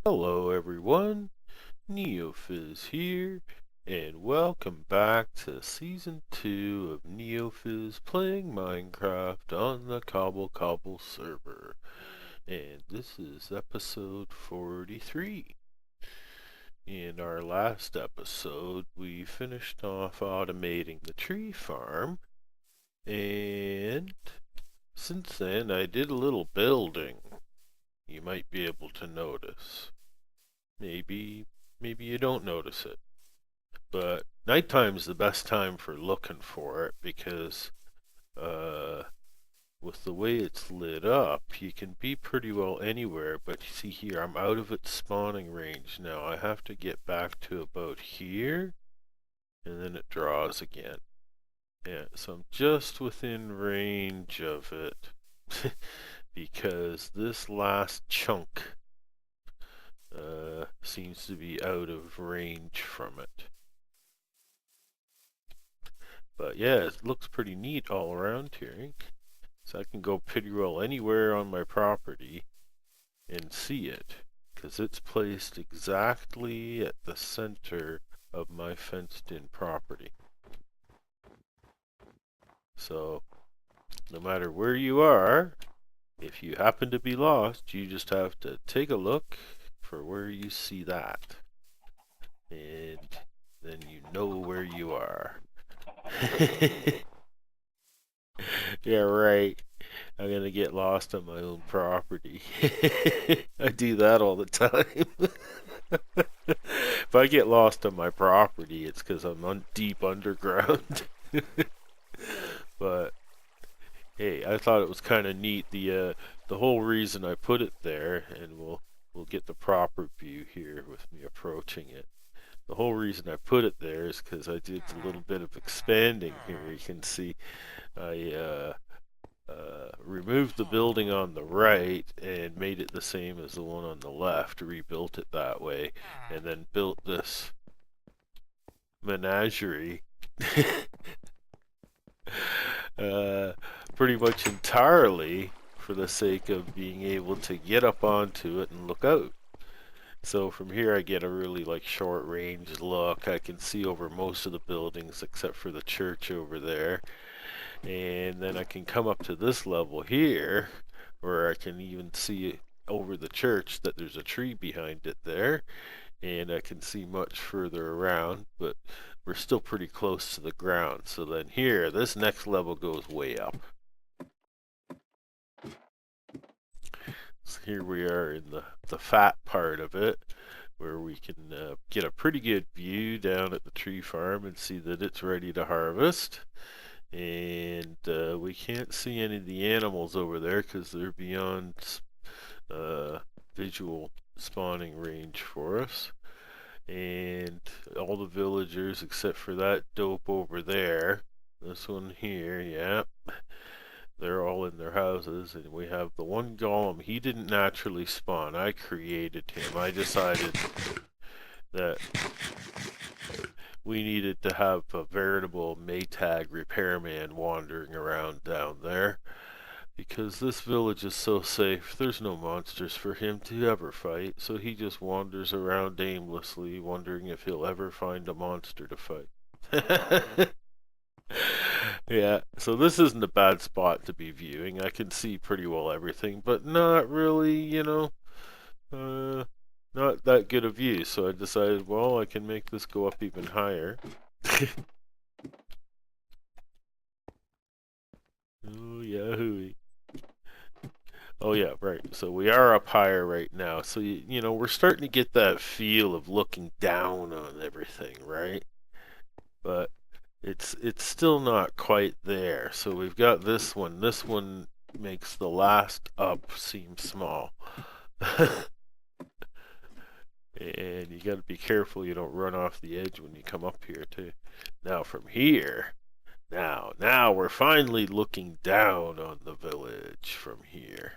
Hello everyone, Neofizz here, and welcome back to Season 2 of Neofizz playing Minecraft on the Cobblecobble server. And this is episode 43. In our last episode, we finished off automating the tree farm, and since then I did a little building. You might be able to notice. Maybe you don't notice it. But nighttime's the best time for looking for it because uh, with the way it's lit up, you can be pretty well anywhere. But you see here, I'm out of its spawning range now. I have to get back to about here, and then it draws again. Yeah, so I'm just within range of it because this last chunk seems to be out of range from it. But yeah, it looks pretty neat all around here. So I can go pretty well anywhere on my property and see it, because it's placed exactly at the center of my fenced-in property. So no matter where you are, if you happen to be lost, you just have to take a look for where you see that. And then you know where you are. Yeah, right. I'm gonna get lost on my own property. I do that all the time. If I get lost on my property, it's because I'm deep underground. But hey, I thought it was kind of neat. The whole reason I put it there, and we'll get the proper view here with me approaching it. The whole reason I put it there is because I did a little bit of expanding here. You can see I removed the building on the right and made it the same as the one on the left, rebuilt it that way, and then built this menagerie uh, pretty much entirely for the sake of being able to get up onto it and look out. So from here I get a really short range look. I can see over most of the buildings except for the church over there. And then I can come up to this level here where I can even see over the church that there's a tree behind it there, and I can see much further around, but we're still pretty close to the ground. So then here, this next level goes way up. So here we are in the fat part of it, where we can get a pretty good view down at the tree farm and see that it's ready to harvest. And we can't see any of the animals over there because they're beyond visual spawning range for us. And all the villagers except for that dope over there, this one here, yeah, they're all in their houses. And we have the one golem. He didn't naturally spawn. I created him. I decided that we needed to have a veritable Maytag repairman wandering around down there. Because this village is so safe, there's no monsters for him to ever fight, so he just wanders around aimlessly, wondering if he'll ever find a monster to fight. Yeah, so this isn't a bad spot to be viewing. I can see pretty well everything, but not really, not that good a view. So I decided, well, I can make this go up even higher. Oh, yahoo! Oh yeah, right. So we are up higher right now. So we're starting to get that feel of looking down on everything, right? But it's still not quite there. So we've got this one. This one makes the last up seem small. And you got to be careful you don't run off the edge when you come up here too. Now from here, now we're finally looking down on the village from here.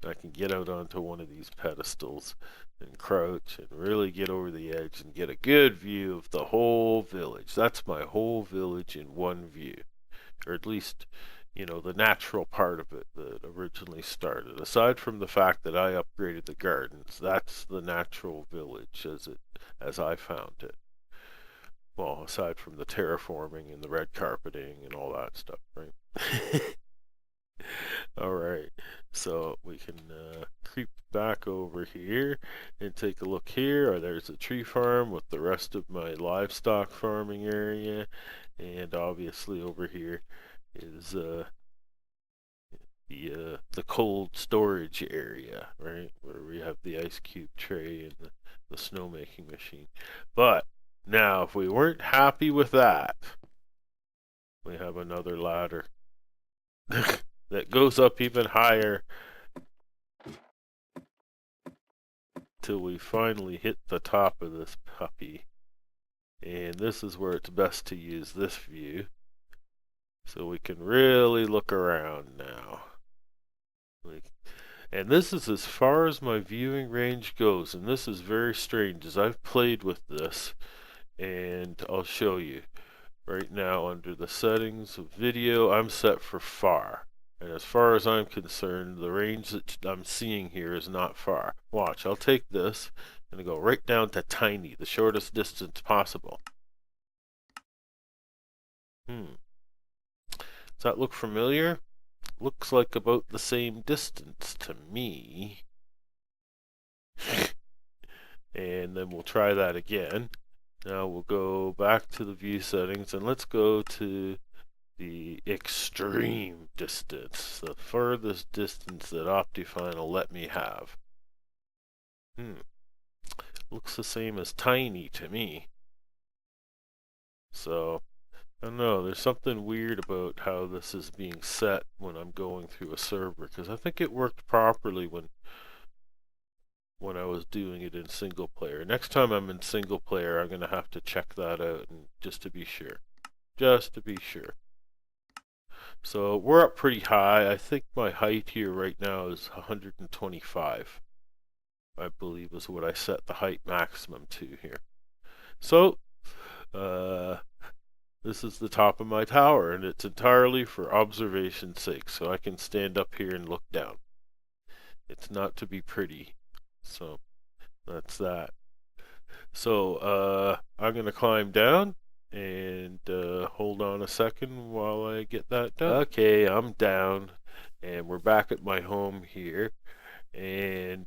I can get out onto one of these pedestals and crouch and really get over the edge and get a good view of the whole village. That's my whole village in one view. Or at least you know, the natural part of it that originally started. Aside from the fact that I upgraded the gardens, that's the natural village as I found it. Well, aside from the terraforming and the red carpeting and all that stuff, right? All right, so we can creep back over here and take a look here. There's a tree farm with the rest of my livestock farming area, and obviously over here is the cold storage area, right, where we have the ice cube tray and the snowmaking machine. But now, if we weren't happy with that, we have another ladder that goes up even higher till we finally hit the top of this puppy. And this is where it's best to use this view, so we can really look around now. And this is as far as my viewing range goes, and this is very strange as I've played with this, and I'll show you. Right now, under the settings of video, I'm set for far. And as far as I'm concerned, the range that I'm seeing here is not far. Watch, I'll take this and go right down to tiny, the shortest distance possible. Does that look familiar? Looks like about the same distance to me. And then we'll try that again. Now we'll go back to the view settings and let's go to the extreme distance, the furthest distance that Optifine will let me have. Looks the same as tiny to me. So, I don't know, there's something weird about how this is being set when I'm going through a server, because I think it worked properly when I was doing it in single player. Next time I'm in single player, I'm going to have to check that out, and just to be sure. Just to be sure. So we're up pretty high. I think my height here right now is 125. I believe is what I set the height maximum to here. So, this is the top of my tower, and it's entirely for observation's sake, so I can stand up here and look down. It's not to be pretty, so that's that. So, I'm going to climb down, and hold on a second while I get that done. Okay, I'm down, and we're back at my home here, and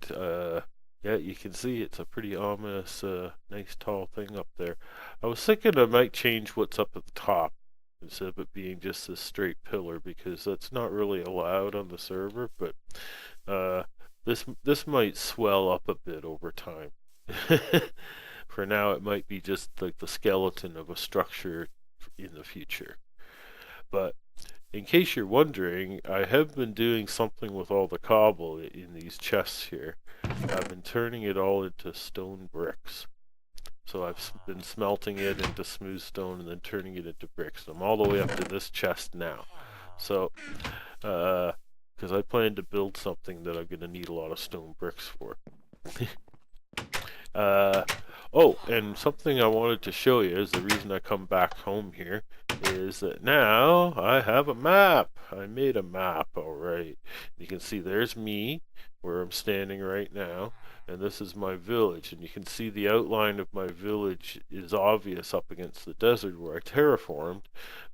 yeah, you can see it's a pretty ominous, nice tall thing up there. I was thinking I might change what's up at the top instead of it being just this straight pillar, because that's not really allowed on the server, but this might swell up a bit over time. For now, it might be just like the skeleton of a structure in the future. But in case you're wondering, I have been doing something with all the cobble in these chests here. I've been turning it all into stone bricks. So I've been smelting it into smooth stone and then turning it into bricks. I'm all the way up to this chest now. So, because I plan to build something that I'm going to need a lot of stone bricks for. Oh, and something I wanted to show you is the reason I come back home here is that now I have a map. I made a map, alright. You can see there's me, where I'm standing right now, and this is my village, and you can see the outline of my village is obvious up against the desert where I terraformed,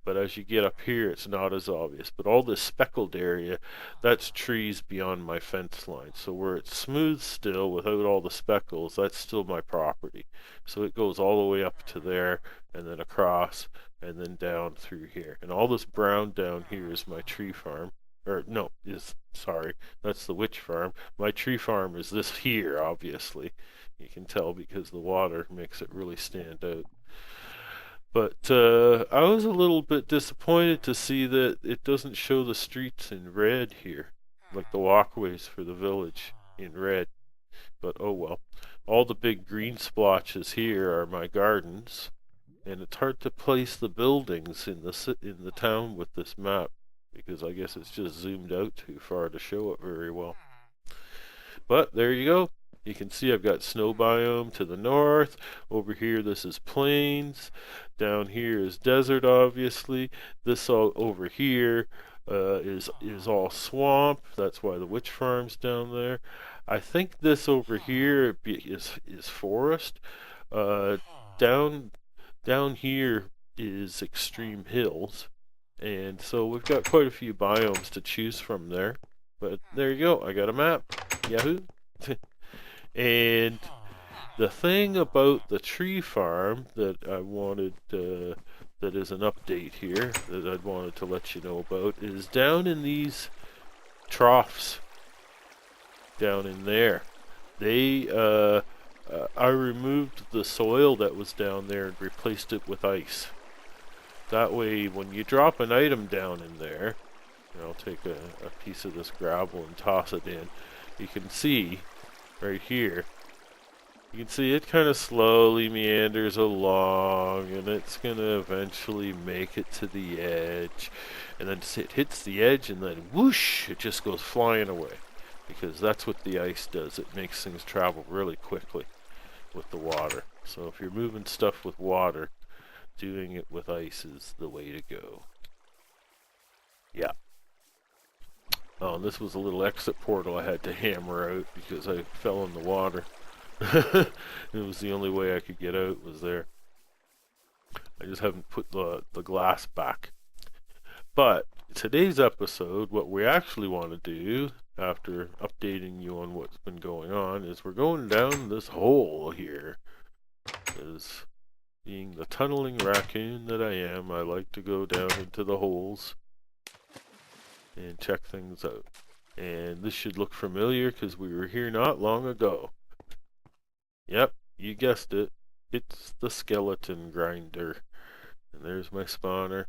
but as you get up here it's not as obvious. But all this speckled area, that's trees beyond my fence line, so where it's smooth still without all the speckles, that's still my property. So it goes all the way up to there and then across and then down through here, and all this brown down here is my tree farm. Or no, sorry, that's the witch farm. My tree farm is this here, obviously. You can tell because the water makes it really stand out. But I was a little bit disappointed to see that it doesn't show the streets in red here, like the walkways for the village in red. But oh well. All the big green splotches here are my gardens, and it's hard to place the buildings in the town with this map, because I guess it's just zoomed out too far to show it very well. But there you go. You can see I've got snow biome to the north. Over here this is plains. Down here is desert, obviously. This all over here is all swamp. That's why the witch farm's down there. I think this over here is forest. Uh, down down here is extreme hills, and so we've got quite a few biomes to choose from there. But there you go. I got a map. Yahoo! And the thing about the tree farm that I wanted, that is an update here that I wanted to let you know about, is down in these troughs down in there. They, I removed the soil that was down there and replaced it with ice. That way, when you drop an item down in there, and I'll take a piece of this gravel and toss it in, you can see right here, you can see it kind of slowly meanders along, and it's going to eventually make it to the edge. And then it hits the edge, and then whoosh, it just goes flying away. Because that's what the ice does. It makes things travel really quickly with the water. So if you're moving stuff with water, doing it with ice is the way to go. Yeah. Oh, and this was a little exit portal I had to hammer out because I fell in the water. It was the only way I could get out was there. I just haven't put the glass back. But today's episode, what we actually want to do, after updating you on what's been going on, is we're going down this hole here. As being the tunneling raccoon that I am, I like to go down into the holes and check things out. And this should look familiar because we were here not long ago. Yep, you guessed it. It's the skeleton grinder. And there's my spawner.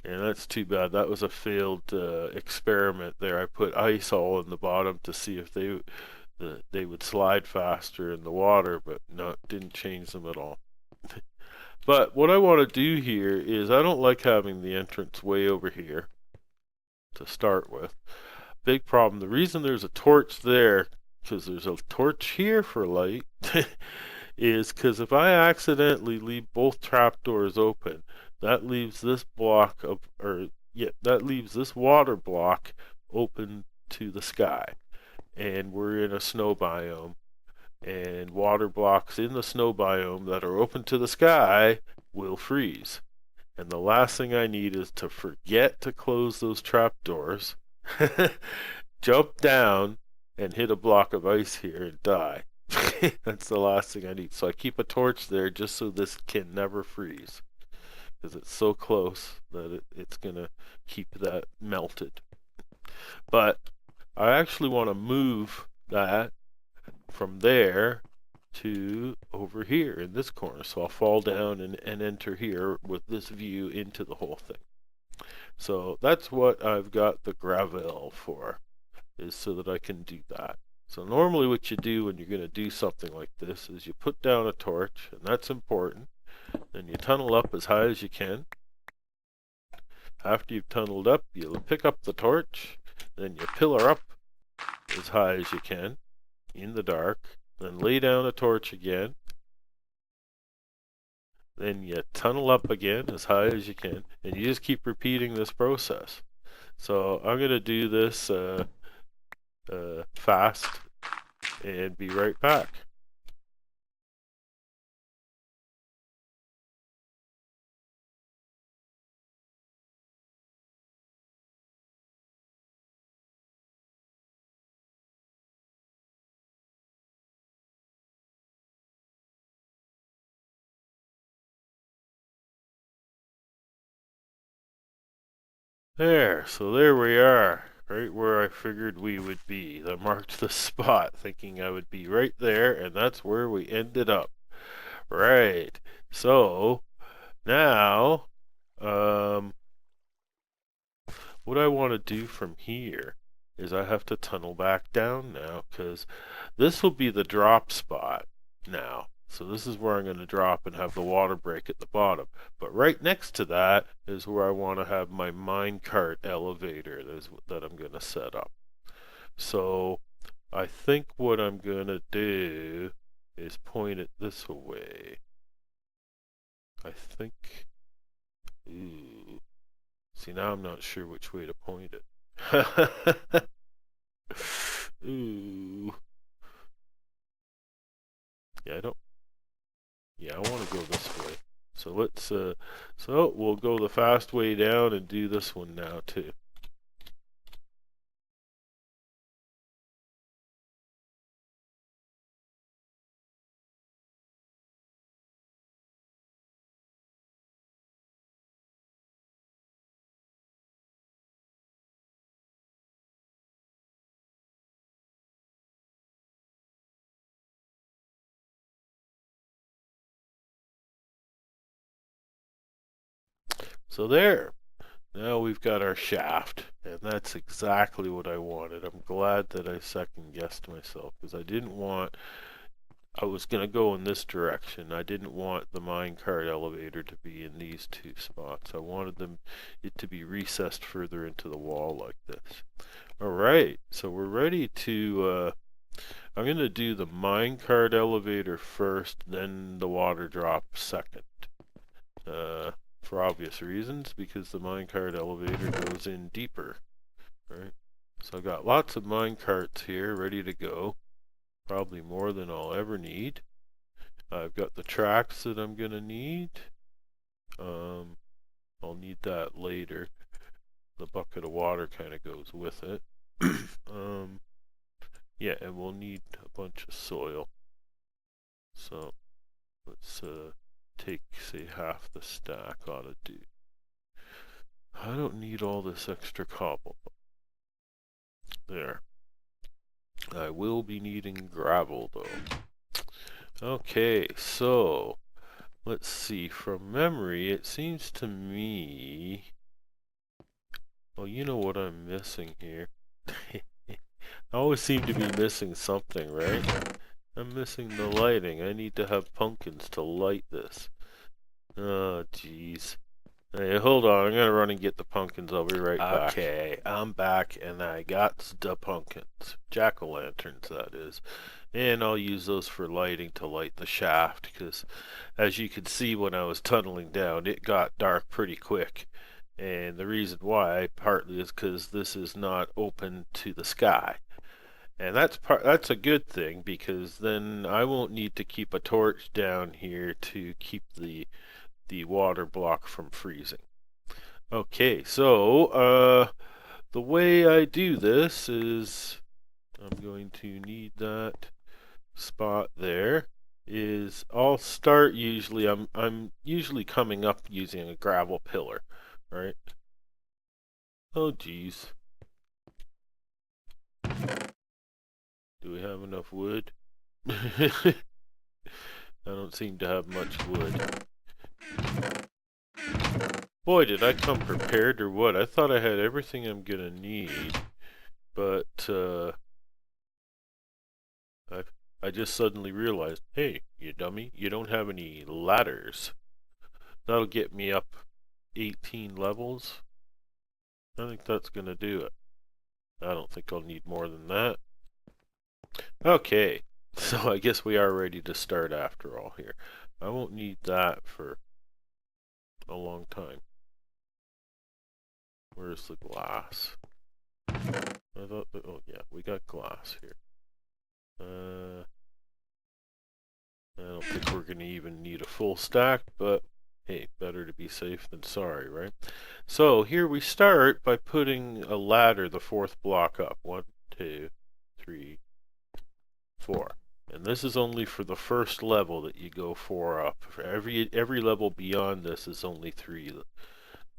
And that's too bad. That was a failed experiment there. I put ice all in the bottom to see if they would slide faster in the water, but no, didn't change them at all. But what I want to do here is I don't like having the entrance way over here to start with. Big problem. The reason there's a torch there, because there's a torch here for light, is because if I accidentally leave both trapdoors open, that leaves this block of, that leaves this water block open to the sky. And we're in a snow biome. And water blocks in the snow biome that are open to the sky will freeze. And the last thing I need is to forget to close those trapdoors, jump down, and hit a block of ice here and die. That's the last thing I need. So I keep a torch there just so this can never freeze. Because it's so close that it's going to keep that melted. But I actually want to move that from there to over here in this corner. So I'll fall down and enter here with this view into the whole thing. So that's what I've got the gravel for, is so that I can do that. So normally what you do when you're going to do something like this is you put down a torch, and that's important. Then you tunnel up as high as you can. After you've tunneled up, you'll pick up the torch, then you pillar up as high as you can in the dark, then lay down a torch again. Then you tunnel up again as high as you can, and you just keep repeating this process. So I'm going to do this fast and be right back. There, so there we are, right where I figured we would be. I marked the spot thinking I would be right there, and that's where we ended up. Right, so now, what I want to do from here is I have to tunnel back down now, because this will be the drop spot now. So this is where I'm going to drop and have the water break at the bottom. But right next to that is where I want to have my minecart elevator that I'm going to set up. So I think what I'm going to do is point it this way. I think... Ooh. See, now I'm not sure which way to point it. Ooh. Yeah, I don't. Yeah, I want to go this way. So let's. So we'll go the fast way down and do this one now too. So there. Now we've got our shaft, and that's exactly what I wanted. I'm glad that I second guessed myself because I was going to go in this direction. I didn't want the minecart elevator to be in these two spots. I wanted it to be recessed further into the wall like this. Alright, so we're ready to, I'm going to do the minecart elevator first, then the water drop second. For obvious reasons, because the minecart elevator goes in deeper, right? So I've got lots of minecarts here ready to go, probably more than I'll ever need. I've got the tracks that I'm gonna need. I'll need that later. The bucket of water kind of goes with it. Yeah, and we'll need a bunch of soil. So let's take, say, half the stack ought to do. I don't need all this extra cobble. There. I will be needing gravel though. Okay, so let's see. From memory, it seems to me. Well, you know what I'm missing here. I always seem to be missing something, right? I'm missing the lighting. I need to have pumpkins to light this. Oh, jeez. Hey, hold on. I'm gonna run and get the pumpkins. I'll be right back. Okay, I'm back, and I got the pumpkins. Jack-o'-lanterns, that is. And I'll use those for lighting to light the shaft, because as you can see when I was tunneling down, it got dark pretty quick. And the reason why, partly, is because this is not open to the sky. And that's a good thing, because then I won't need to keep a torch down here to keep the water block from freezing. Okay, so the way I do this is I'm going to need that spot there. Is I'll start usually I'm usually coming up using a gravel pillar, right? Oh geez. Do we have enough wood? I don't seem to have much wood. Boy, did I come prepared or what? I thought I had everything I'm gonna need, but I just suddenly realized, hey, you dummy, you don't have any ladders. That'll get me up 18 levels. I think that's gonna do it. I don't think I'll need more than that. Okay, so I guess we are ready to start after all here. I won't need that for a long time. Where's the glass? I thought that, oh yeah, we got glass here. I don't think we're going to even need a full stack, but hey, better to be safe than sorry, right? So here we start by putting a ladder, the fourth block up. 1, 2, 3, 4. And this is only for the first level that you go 4 up. For every level beyond this is only 3.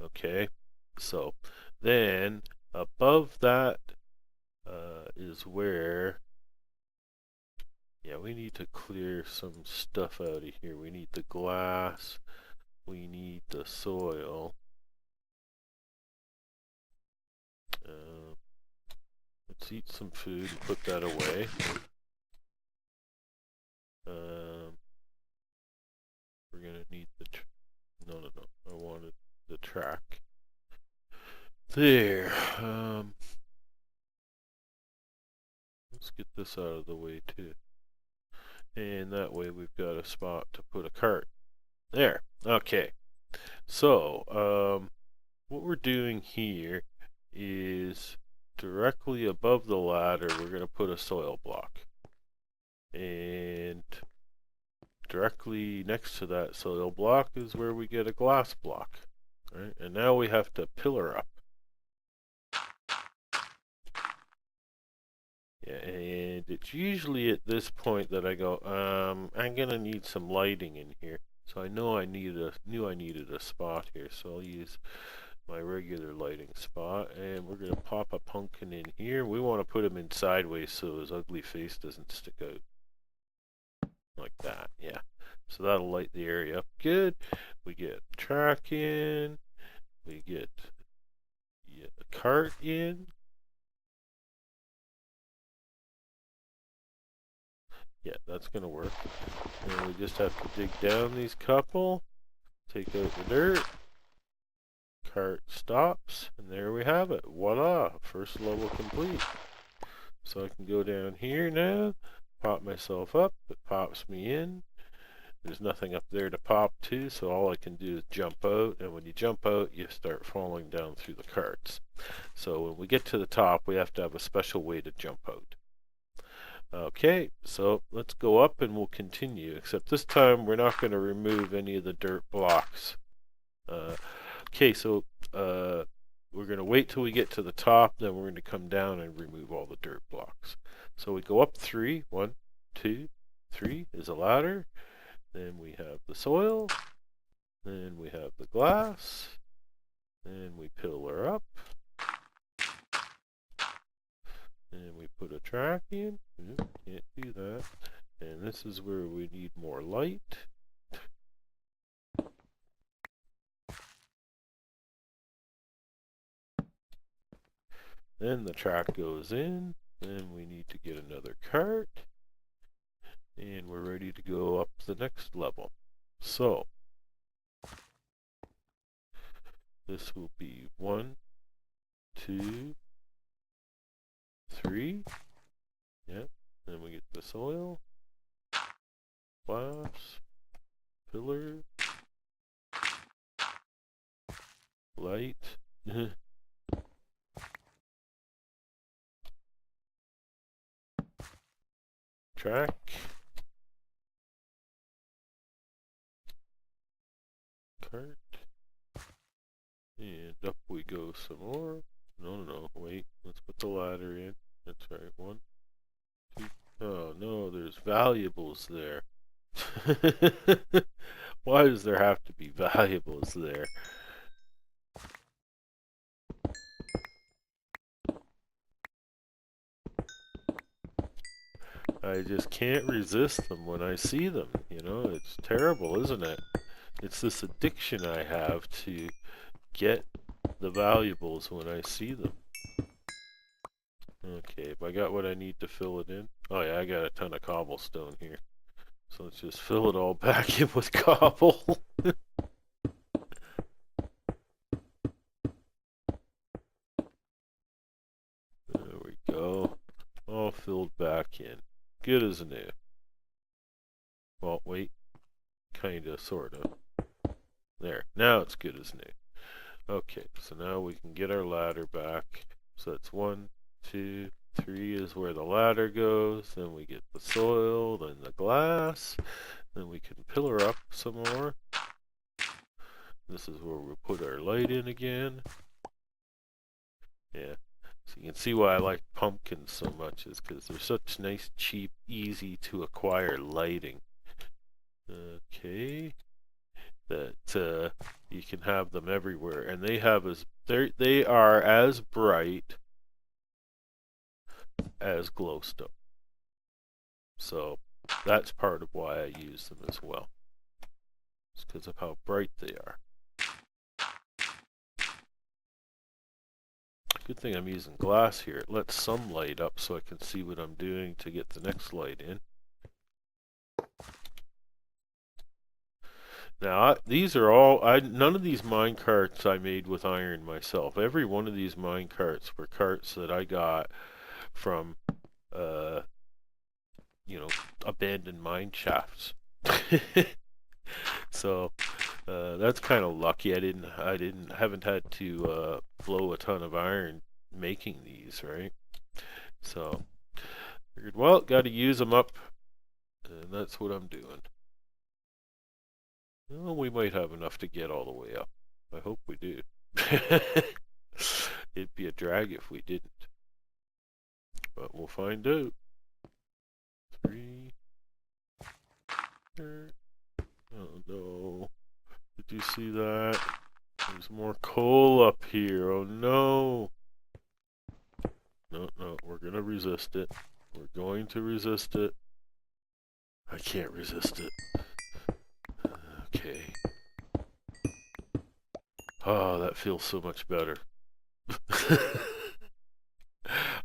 Okay, so then above that is where, yeah, we need to clear some stuff out of here. We need the glass, we need the soil. Let's eat some food and put that away. We're gonna need the no, I wanted the track. There. Let's get this out of the way too. And that way we've got a spot to put a cart. There. Okay. So, what we're doing here is directly above the ladder, we're going to put a soil block. And directly next to that soil block is where we get a glass block. Right? And now we have to pillar up. Yeah, and it's usually at this point that I go, I'm gonna need some lighting in here. So I knew I needed a spot here, so I'll use my regular lighting spot, and we're gonna pop a pumpkin in here. We want to put him in sideways so his ugly face doesn't stick out. Like that, yeah. So that'll light the area up good. We get track in, we get a cart in. Yeah, that's gonna work. And we just have to dig down these couple, take out the dirt, cart stops, and there we have it. Voila, first level complete. So I can go down here now, pop myself up, it pops me in. There's nothing up there to pop to, so all I can do is jump out, and when you jump out, you start falling down through the carts. So when we get to the top, we have to have a special way to jump out. Okay, so let's go up and we'll continue, except this time we're not going to remove any of the dirt blocks. Okay, so we're going to wait till we get to the top, then we're going to come down and remove all the dirt blocks. So we go up 3, 1, 2, 3 is a ladder, then we have the soil, then we have the glass, then we pillar up, and we put a track in. Can't do that. And this is where we need more light. Then the track goes in. Then we need to get another cart. And we're ready to go up the next level. So this will be 1, 2, 3. Yep. Then we get the soil, glass, pillar, light. Track. Cart. And up we go some more. No, wait. Let's put the ladder in. That's right. 1, 2. Oh no, there's valuables there. Why does there have to be valuables there? I just can't resist them when I see them. You know, it's terrible, isn't it? It's this addiction I have to get the valuables when I see them. Okay, if I got what I need to fill it in. Oh yeah, I got a ton of cobblestone here. So let's just fill it all back in with cobble. There we go. All filled back in. Good as new. Well, wait. Kinda, sorta. There. Now it's good as new. Okay, so now we can get our ladder back. So that's 1, 2, 3 is where the ladder goes. Then we get the soil, then the glass. Then we can pillar up some more. This is where we'll put our light in again. Yeah. So you can see why I like pumpkins so much, is because they're such nice, cheap, easy to acquire lighting. Okay. That you can have them everywhere, and they are as bright as glowstone. So that's part of why I use them as well. It's because of how bright they are. Good thing I'm using glass here. It lets some light up so I can see what I'm doing to get the next light in. Now, these are all, none of these mine carts I made with iron myself. Every one of these mine carts were carts that I got from, you know, abandoned mine shafts. So, That's kind of lucky. Haven't had to blow a ton of iron making these, right? So figured, well, got to use them up, and that's what I'm doing. Well, we might have enough to get all the way up. I hope we do. It'd be a drag if we didn't, but we'll find out. 3. Oh no! Did you see that? There's more coal up here. Oh no! No, no, we're gonna resist it. We're going to resist it. I can't resist it. Okay. Oh, that feels so much better.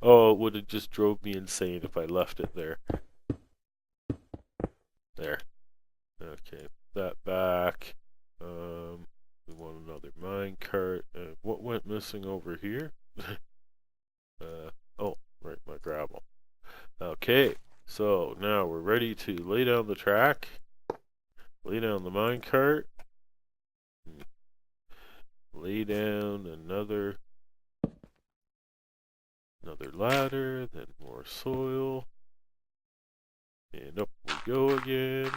Oh, it would have just drove me insane if I left it there. There. Okay, that back. We want another minecart. What went missing over here? Oh, right, my gravel. Okay, so now we're ready to lay down the track, lay down the minecart, lay down another ladder, then more soil, and up we go again.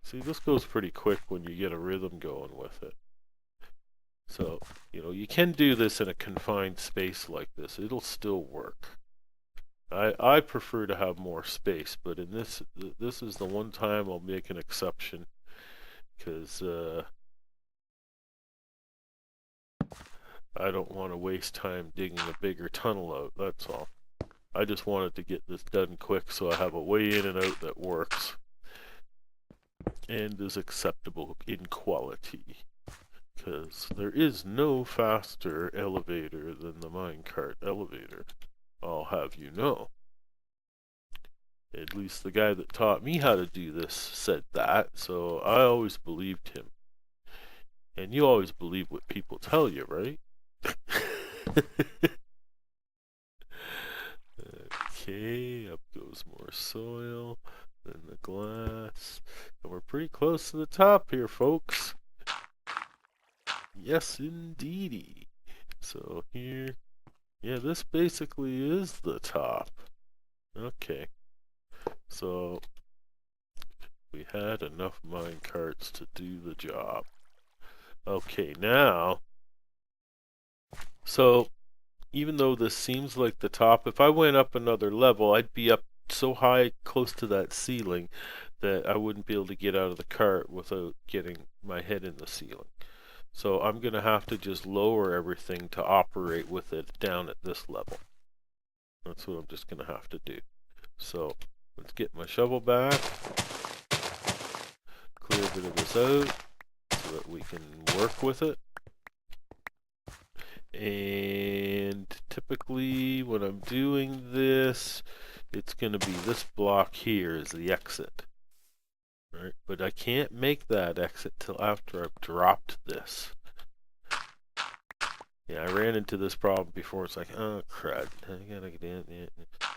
See, this goes pretty quick when you get a rhythm going with it. So, you can do this in a confined space like this. It'll still work. I prefer to have more space, but in this is the one time I'll make an exception, because I don't want to waste time digging a bigger tunnel out, that's all. I just wanted to get this done quick so I have a way in and out that works and is acceptable in quality. Because there is no faster elevator than the minecart elevator, I'll have you know. At least the guy that taught me how to do this said that, so I always believed him. And you always believe what people tell you, right? Okay, up goes more soil, then the glass. And we're pretty close to the top here, folks. Yes, indeedy. So here, yeah, this basically is the top. Okay, so we had enough minecarts to do the job. Okay, now, so even though this seems like the top, if I went up another level, I'd be up so high close to that ceiling that I wouldn't be able to get out of the cart without getting my head in the ceiling. So I'm going to have to just lower everything to operate with it down at this level. That's what I'm just going to have to do. So let's get my shovel back, clear a bit of this out so that we can work with it. And typically when I'm doing this, it's going to be this block here is the exit. Right? But I can't make that exit till after I've dropped this. Yeah, I ran into this problem before. It's like, oh crud, I gotta get in.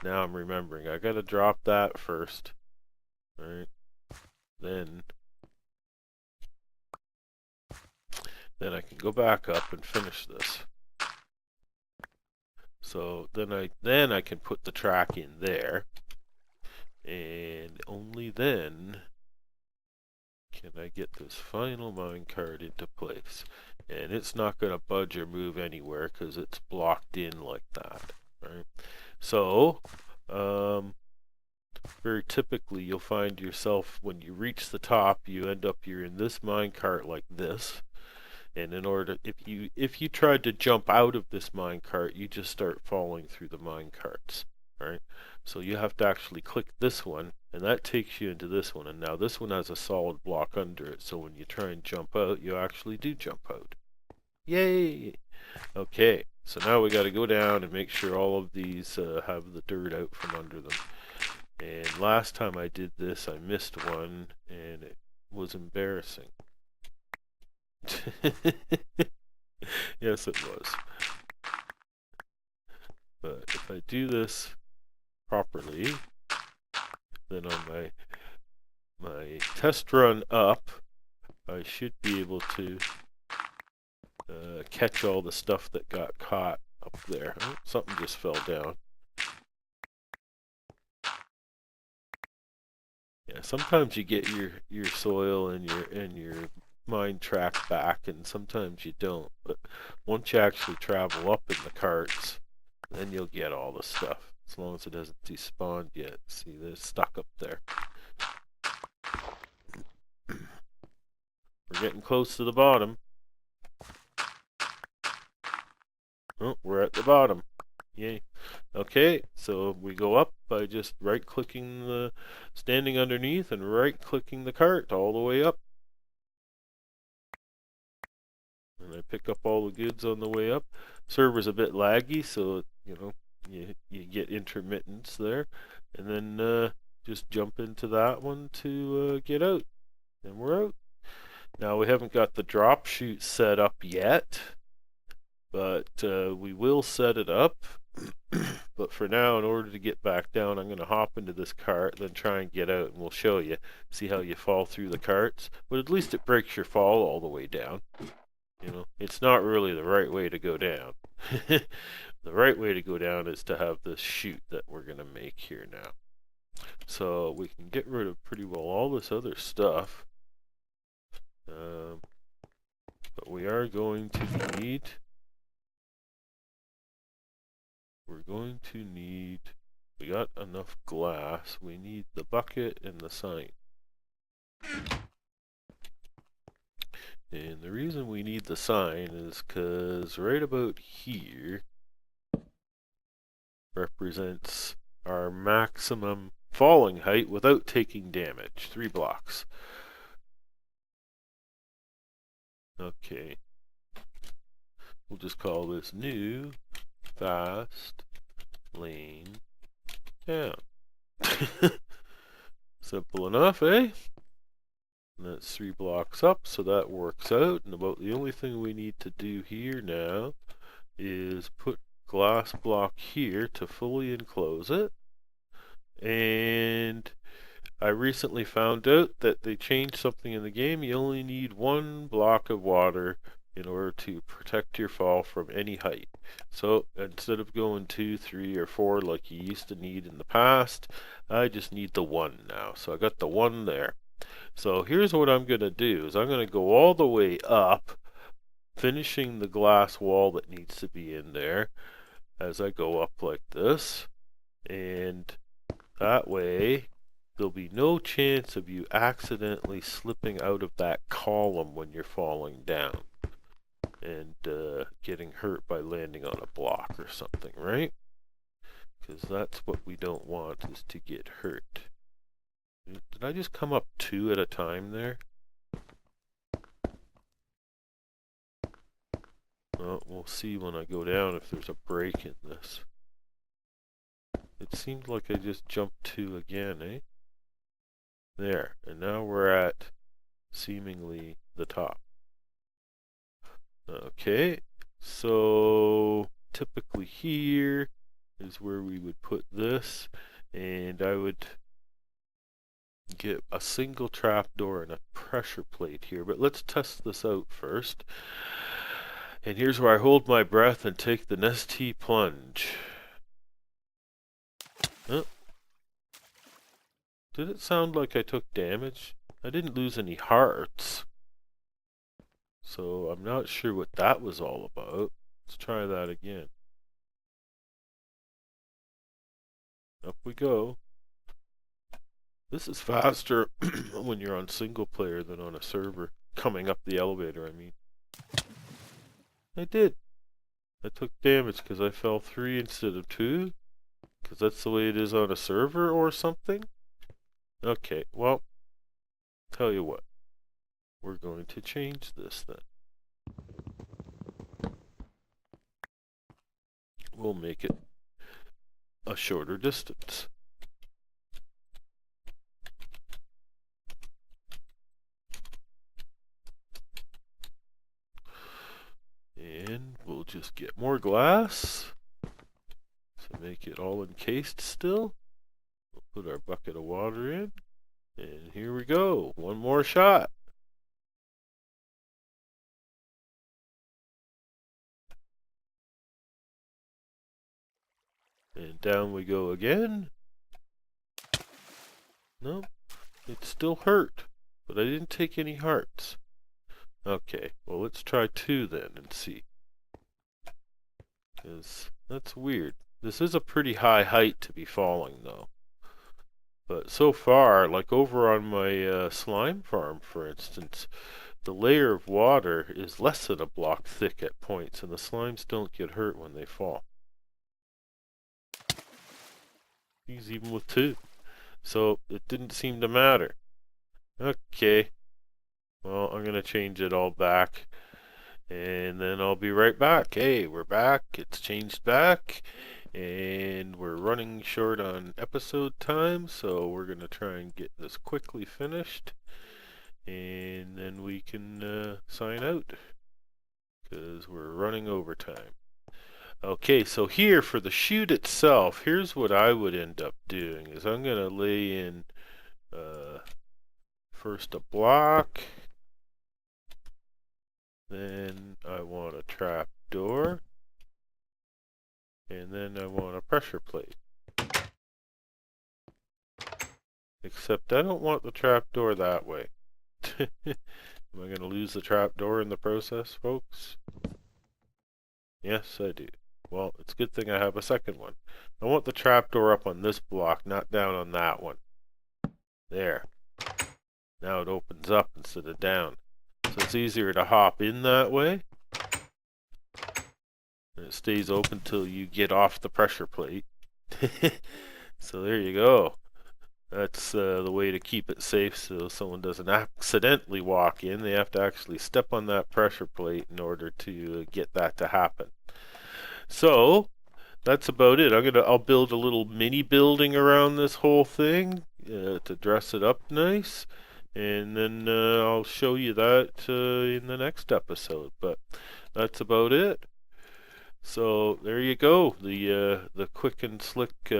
Now I'm remembering. I gotta drop that first. Right? Then I can go back up and finish this. So then I can put the track in there, and only then can I get this final minecart into place. And it's not going to budge or move anywhere because it's blocked in like that, right? So, very typically you'll find yourself when you reach the top, you're in this minecart like this. And in order, if you tried to jump out of this minecart, you just start falling through the minecarts, right? So you have to actually click this one, and that takes you into this one. And now this one has a solid block under it, so when you try and jump out, you actually do jump out. Yay! Okay, so now we got to go down and make sure all of these have the dirt out from under them. And last time I did this, I missed one, and it was embarrassing. Yes, it was. But if I do this properly, then on my test run up, I should be able to catch all the stuff that got caught up there. Oh, something just fell down. Yeah, sometimes you get your soil and your mine track back, and sometimes you don't. But once you actually travel up in the carts, then you'll get all the stuff. As long as it hasn't despawned yet. See, they're stuck up there. We're getting close to the bottom. Oh, we're at the bottom. Yay. Okay, so we go up by just right-clicking the, standing underneath and right-clicking the cart all the way up. And I pick up all the goods on the way up. Server's a bit laggy, so, you know, you get intermittence there. And then just jump into that one to get out. And we're out. Now, we haven't got the drop chute set up yet, but we will set it up. But for now, in order to get back down, I'm going to hop into this cart, then try and get out, and we'll show you. See how you fall through the carts? But at least it breaks your fall all the way down. You know, it's not really the right way to go down. The right way to go down is to have this chute that we're going to make here now. So we can get rid of pretty well all this other stuff. But we are going to need... we got enough glass. We need the bucket and the sign. And the reason we need the sign is because right about here represents our maximum falling height without taking damage. 3 blocks. Okay. We'll just call this new fast lane down. Simple enough, eh? And that's 3 blocks up, so that works out. And about the only thing we need to do here now is put glass block here to fully enclose it. And I recently found out that they changed something in the game. You only need 1 block of water in order to protect your fall from any height. So instead of going 2, 3, or 4 like you used to need in the past, I just need the 1 now. So I got the 1 there. So here's what I'm going to do, is I'm going to go all the way up, finishing the glass wall that needs to be in there as I go up like this. And that way, there'll be no chance of you accidentally slipping out of that column when you're falling down and getting hurt by landing on a block or something, right? Because that's what we don't want, is to get hurt. Did I just come up 2 at a time there? Well, we'll see when I go down if there's a break in this. It seemed like I just jumped 2 again, eh? There, and now we're at seemingly the top. Okay, so typically here is where we would put this, and I would get a single trapdoor and a pressure plate here, but let's test this out first. And here's where I hold my breath and take the Nestea plunge. Huh? Did it sound like I took damage? I didn't lose any hearts. So I'm not sure what that was all about. Let's try that again. Up we go. This is faster when you're on single player than on a server. Coming up the elevator, I mean. I did. I took damage because I fell 3 instead of 2. Because that's the way it is on a server or something. Okay, well, tell you what. We're going to change this then. We'll make it a shorter distance. And we'll just get more glass to make it all encased still. We'll put our bucket of water in. And here we go. 1 more shot. And down we go again. No, it still hurt, but I didn't take any hearts. Okay, well let's try 2 then and see. Because that's weird. This is a pretty high height to be falling though. But so far, like over on my slime farm for instance, the layer of water is less than a block thick at points, and the slimes don't get hurt when they fall. He's even with 2. So it didn't seem to matter. Okay. Well, I'm going to change it all back. And then I'll be right back. Hey, we're back. It's changed back. And we're running short on episode time, so we're going to try and get this quickly finished. And then we can sign out, because we're running overtime. Okay, so here for the chute itself, here's what I would end up doing, is I'm going to lay in first a block, then I want a trap door, and then I want a pressure plate. Except I don't want the trap door that way. Am I going to lose the trap door in the process, folks? Yes, I do. Well, it's a good thing I have a second one. I want the trapdoor up on this block, not down on that one. There. Now it opens up instead of down. So it's easier to hop in that way. And it stays open till you get off the pressure plate. So there you go. That's the way to keep it safe so someone doesn't accidentally walk in. They have to actually step on that pressure plate in order to get that to happen. So that's about it. I'll build a little mini building around this whole thing to dress it up nice, and then I'll show you that in the next episode. But that's about it. So there you go. The quick and slick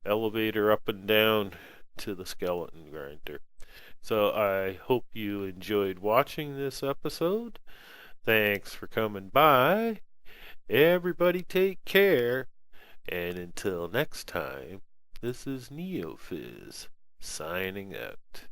elevator up and down to the skeleton grinder. So I hope you enjoyed watching this episode. Thanks for coming by. Everybody take care. And until next time, this is Neofizz signing out.